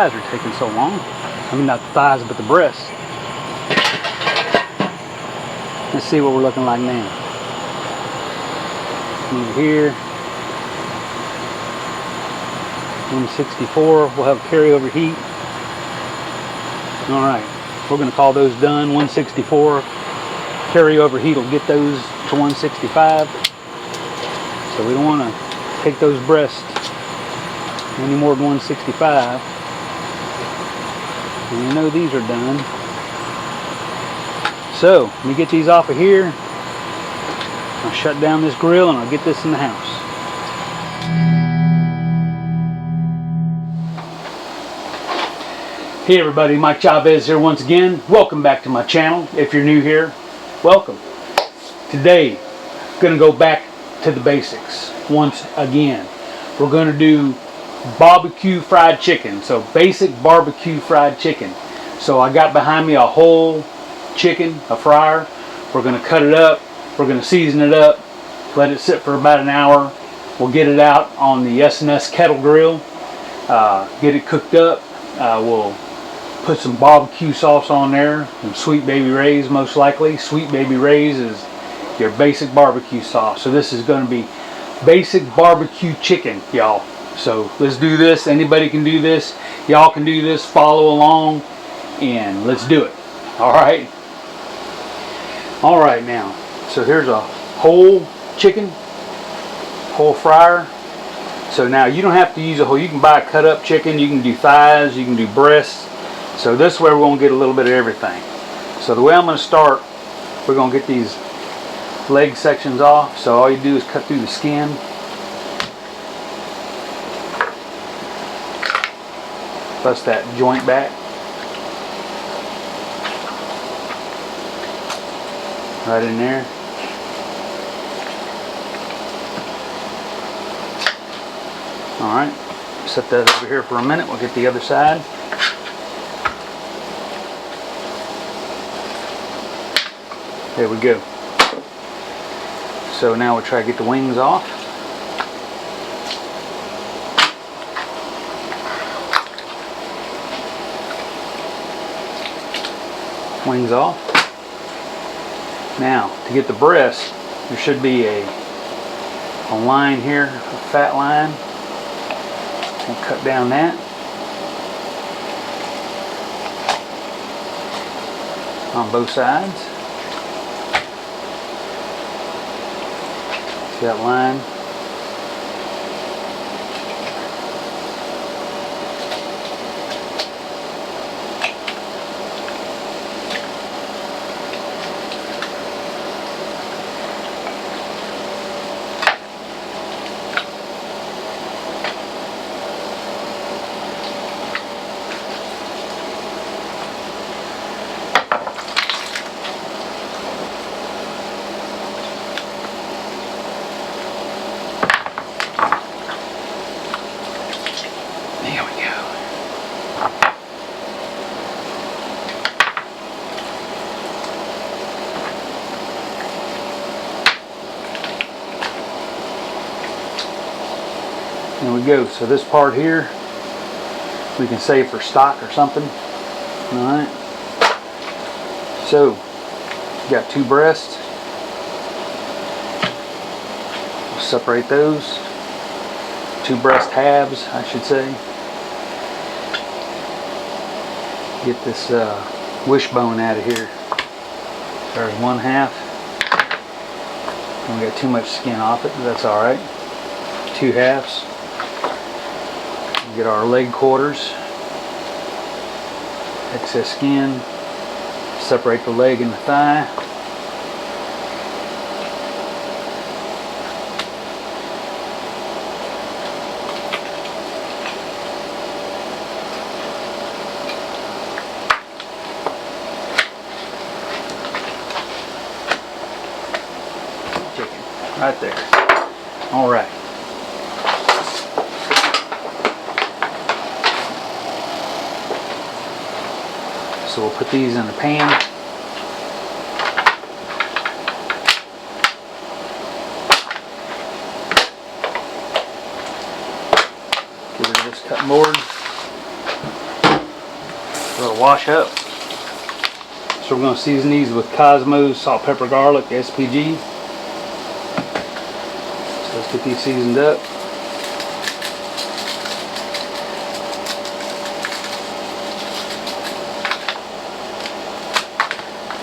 Thighs are taking so long. I mean, not the thighs, but the breasts. Let's see what we're looking like now. Over here, 164. We'll have carryover heat. All right, we're going to call those done. 164. Carryover heat will get those to 165. So we don't want to take those breasts any more than 165. And you know these are done. So let me get these off of here. I'll shut down this grill and I'll get this in the house. Hey everybody, Mike Chavez here once again. Welcome back to my channel. If you're new here, welcome. Today, I'm going to go back to the basics once again. We're going to do barbecue fried chicken. So basic barbecue fried chicken. So I got behind me a whole chicken, a fryer. We're going to cut it up. We're going to season it up. Let it sit for about an hour. We'll get it out on the S&S kettle grill. Get it cooked up. We'll put some barbecue sauce on there. Some Sweet Baby Ray's most likely. Sweet Baby Ray's is your basic barbecue sauce. So this is going to be basic barbecue chicken, y'all. So let's do this. Anybody can do this. Y'all can do this. Follow along and let's do it. All right. All right now. So here's a whole chicken, whole fryer. So now you don't have to use a whole. You can buy a cut up chicken. You can do thighs. You can do breasts. So this way we're going to get a little bit of everything. So the way I'm going to start, we're going to get these leg sections off. So all you do is cut through the skin. Bust that joint back. Right in there. Alright, set that over here for a minute. We'll get the other side. There we go. So now we'll try to get the wings off. Wings off. Now to get the breast, there should be a line here, a fat line. We'll cut down that. On both sides. See that line? There we go. So this part here we can save for stock or something. Alright. So you got two breasts. We'll separate those. Two breast halves, I should say. Get this wishbone out of here. There's one half. And we got too much skin off it, but that's alright. Two halves. Get our leg quarters, excess skin, separate the leg and the thigh. Chicken, right there. All right. So we'll put these in the pan. Get rid of this cutting board. It'll wash up. So we're going to season these with Kosmo, salt, pepper, garlic, SPG. So let's get these seasoned up.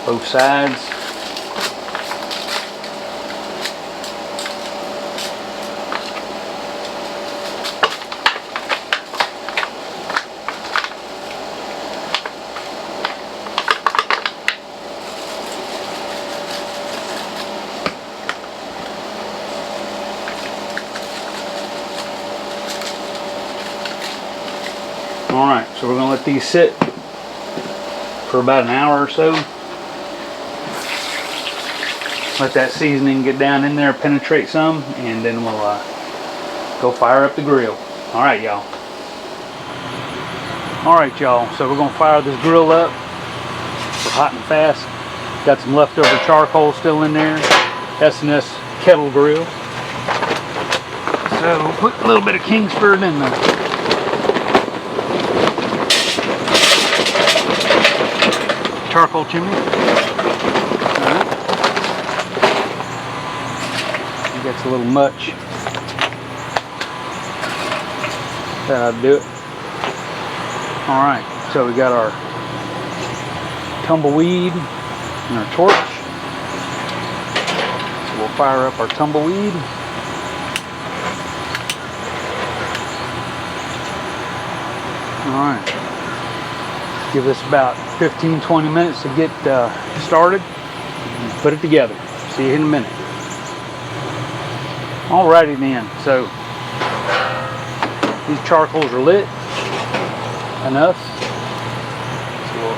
Both sides. Alright, so we're going to let these sit for about an hour or so. Let that seasoning get down in there, penetrate some, and then we'll go fire up the grill. Alright, y'all. Alright, y'all, so we're going to fire this grill up. We're hot and fast. Got some leftover charcoal still in there. S&S kettle grill. So we'll put a little bit of Kingsford in the charcoal chimney. Alright. Gets a little much. That ought to do it. Alright, so we got our tumbleweed and our torch. So we'll fire up our tumbleweed. Alright. Give this about 15-20 minutes to get started. Put it together. See you in a minute. Alrighty then, so these charcoals are lit enough. So we'll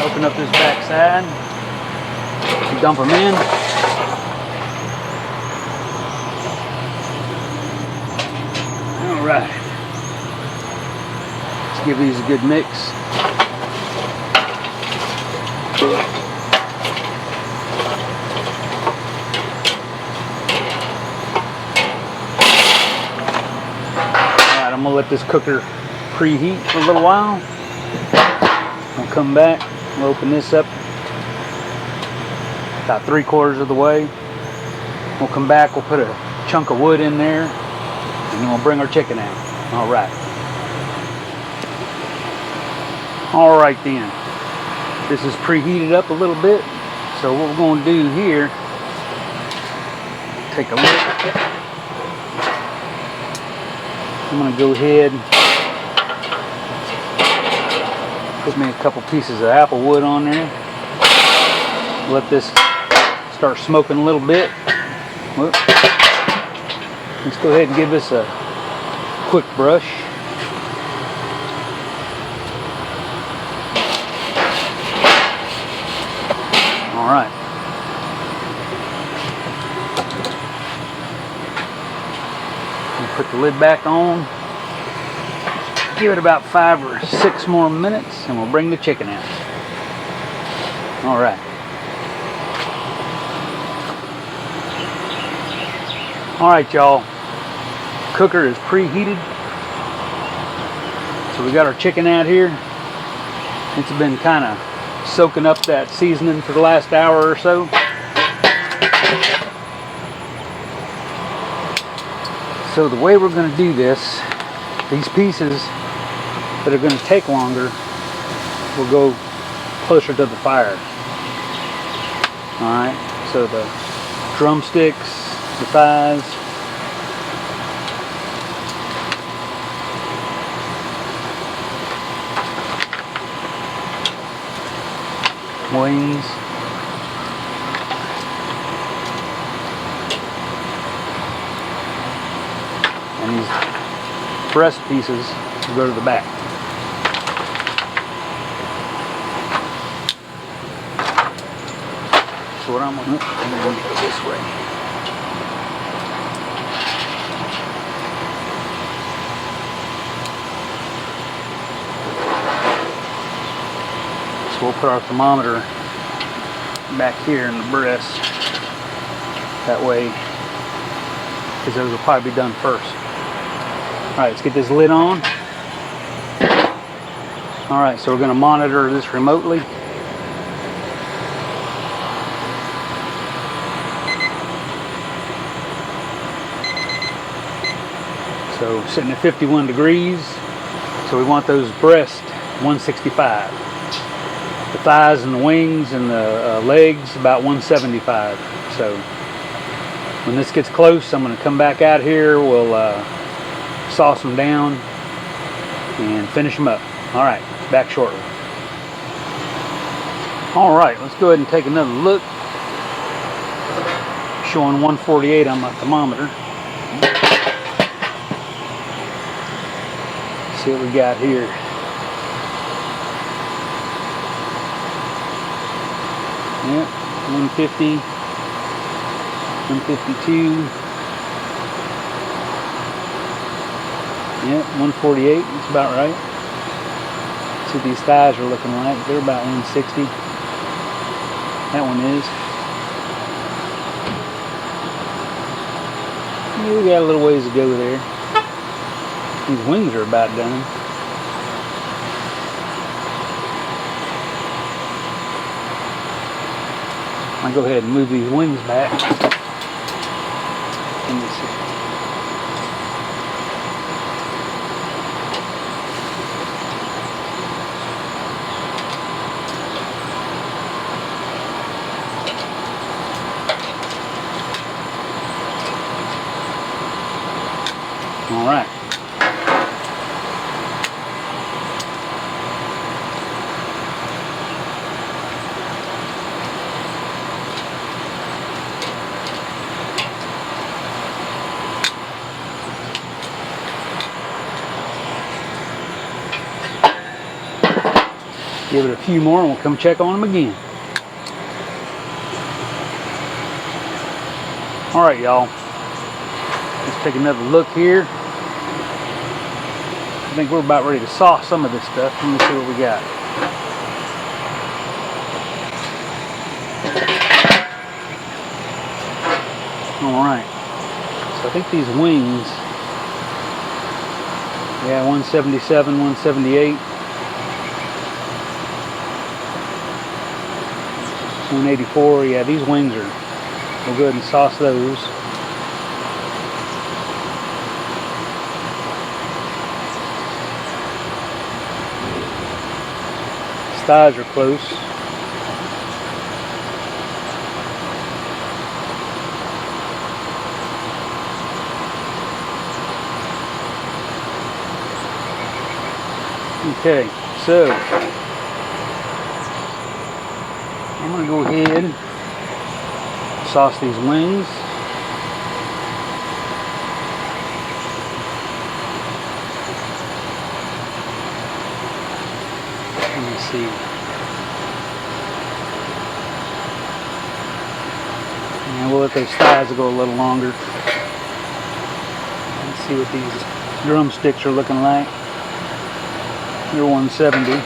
open up this back side, dump them in. Alright, let's give these a good mix. I'm going to let this cooker preheat for a little while. I'll come back, we'll open this up about 3/4 of the way. We'll come back, we'll put a chunk of wood in there, and then we'll bring our chicken out. Alright. Alright then. This is preheated up a little bit. So what we're going to do here, take a look. I'm going to go ahead, put me a couple pieces of applewood on there. Let this start smoking a little bit. Whoop. Let's go ahead and give this a quick brush. Alright. Put the lid back on. Give it about 5 or 6 more minutes and we'll bring the chicken out. Alright. Alright, y'all. Cooker is preheated. So we got our chicken out here. It's been kind of soaking up that seasoning for the last hour or so. So the way we're going to do this, these pieces that are going to take longer will go closer to the fire. Alright, so the drumsticks, the thighs, wings, and these breast pieces will go to the back. So what I'm going to go this way. So we'll put our thermometer back here in the breast. That way, because those will probably be done first. Alright, let's get this lid on. Alright, so we're going to monitor this remotely. So sitting at 51 degrees. So we want those breasts 165. The thighs and the wings and the legs about 175. So when this gets close, I'm going to come back out here. We'll sauce them down and finish them up. Alright, back shortly. Alright, let's go ahead and take another look. Showing 148 on my thermometer. See what we got here. Yep, 150, 152. Yep, 148. That's about right. See what these thighs are looking like. They're about 160. That one is. Yeah, we got a little ways to go there. These wings are about done. I'll go ahead and move these wings back. Let me see. All right. Give it a few more and we'll come check on them again. All right, y'all. Let's take another look here. I think we're about ready to sauce some of this stuff. Let me see what we got. All right. So I think these wings, yeah, 177, 178. 184, yeah, these wings are, we'll go ahead and sauce those. These thighs are close. Okay, so I'm going to go ahead and sauce these wings. Let me see. And we'll let those thighs go a little longer. Let's see what these drumsticks are looking like. They're 170.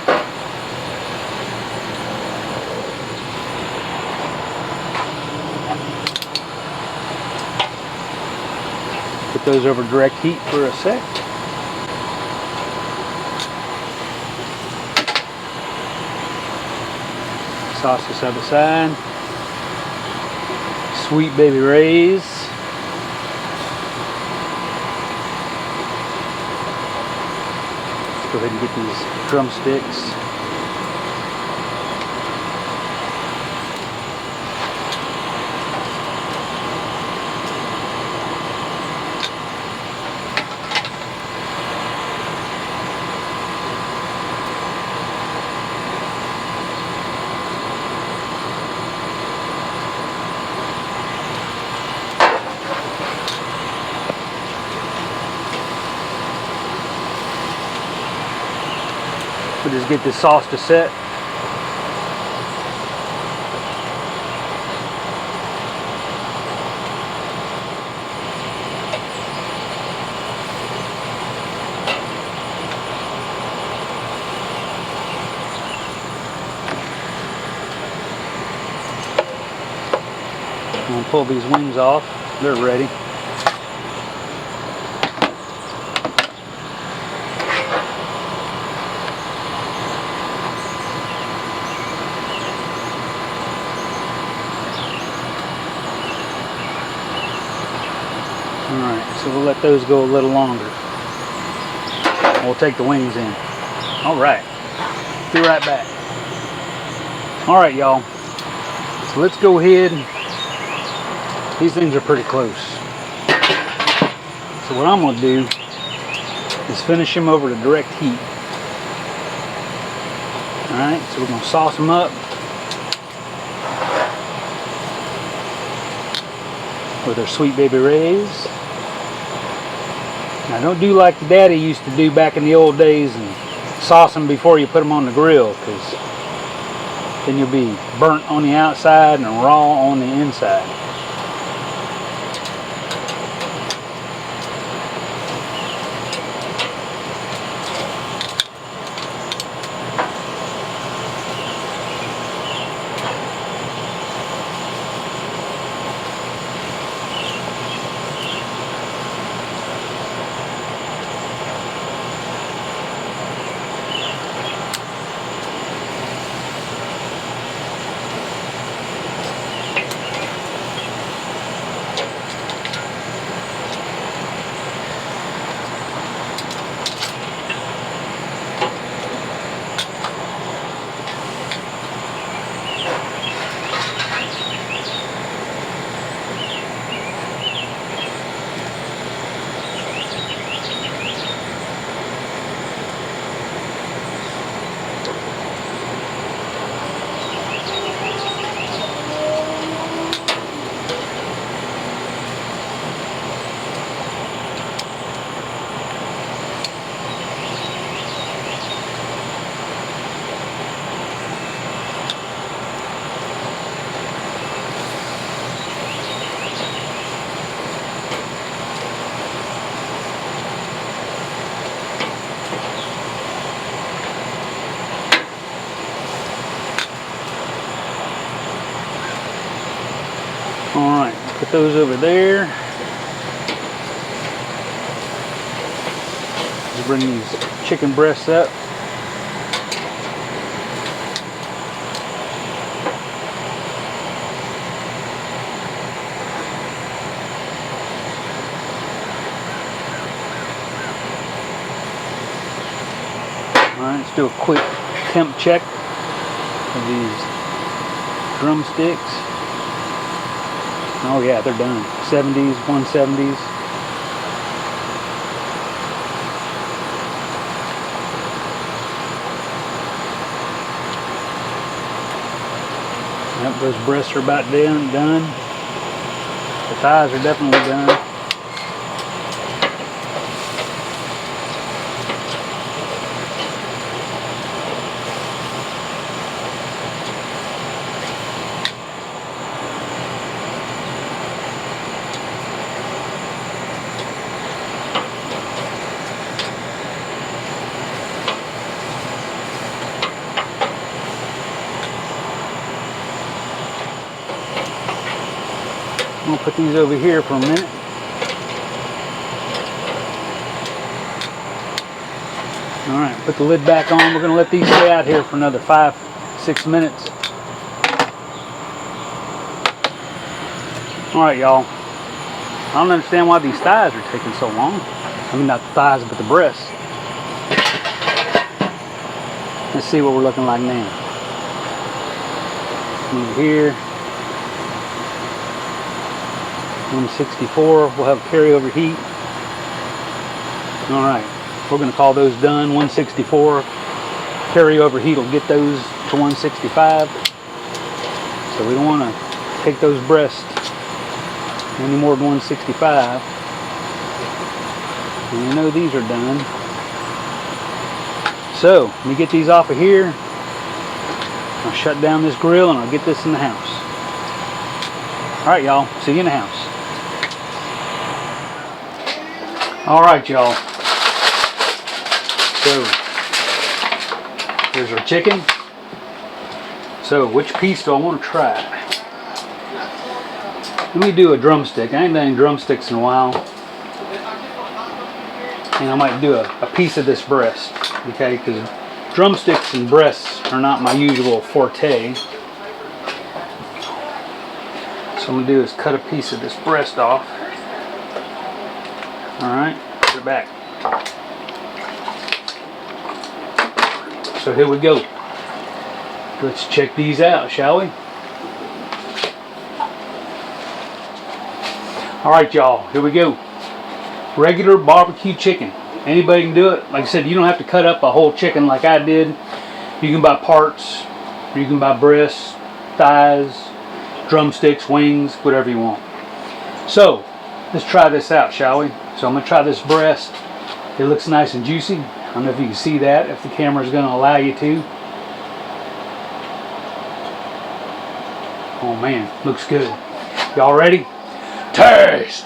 Put those over direct heat for a sec. Sauce this other side. Sweet baby rays. Let's go ahead and get these drumsticks. We'll just get this sauce to set. I'm going to pull these wings off. They're ready. So we'll let those go a little longer. We'll take the wings in. All right. Be right back. All right, y'all. So let's go ahead. These things are pretty close. So what I'm going to do is finish them over to direct heat. All right. So we're going to sauce them up with our Sweet Baby Rays. Now don't do like the daddy used to do back in the old days and sauce them before you put them on the grill, because then you'll be burnt on the outside and raw on the inside. Alright, put those over there. Just bring these chicken breasts up. Alright, let's do a quick temp check of these drumsticks. Oh yeah, they're done. 70s, 170s. Yep, those breasts are about done. The thighs are definitely done. I'm going to put these over here for a minute. Alright, put the lid back on. We're going to let these stay out here for another 5-6 minutes. Alright, y'all. I don't understand why these thighs are taking so long. I mean, not the thighs, but the breasts. Let's see what we're looking like now. Over here. 164, we'll have carryover heat. Alright, we're going to call those done. 164, carryover heat will get those to 165. So we don't want to take those breasts any more than 165. And you know these are done. So, let me get these off of here. I'll shut down this grill and I'll get this in the house. Alright y'all, see you in the house. Alright y'all, so here's our chicken. So which piece do I want to try? Let me do a drumstick. I ain't done any drumsticks in a while. And I might do a piece of this breast, okay, because drumsticks and breasts are not my usual forte. So what I'm going to do is cut a piece of this breast off. Alright, put it back. So here we go. Let's check these out, shall we? Alright y'all, here we go. Regular barbecue chicken. Anybody can do it. Like I said, you don't have to cut up a whole chicken like I did. You can buy parts, or you can buy breasts, thighs, drumsticks, wings, whatever you want. So, let's try this out, shall we? So I'm going to try this breast. It looks nice and juicy. I don't know if you can see that, if the camera is going to allow you to. Oh man, looks good. Y'all ready? Taste!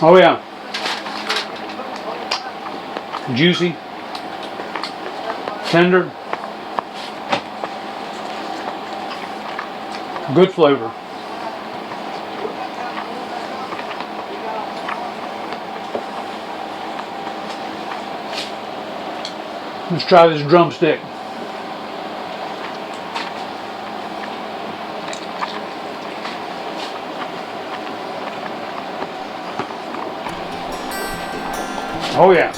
Oh yeah. Juicy. Tender. Good flavor. Let's try this drumstick. Oh yeah.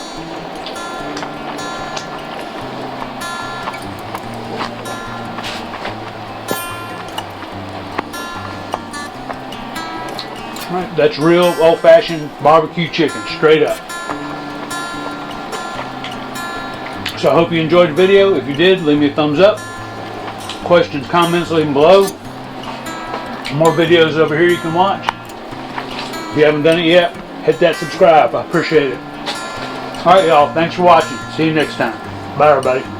Right, that's real old-fashioned barbecue chicken, straight up. So I hope you enjoyed the video. If you did, leave me a thumbs up. Questions, comments, leave them below. More videos over here you can watch. If you haven't done it yet, hit that subscribe. I appreciate it. Alright y'all, thanks for watching. See you next time. Bye everybody.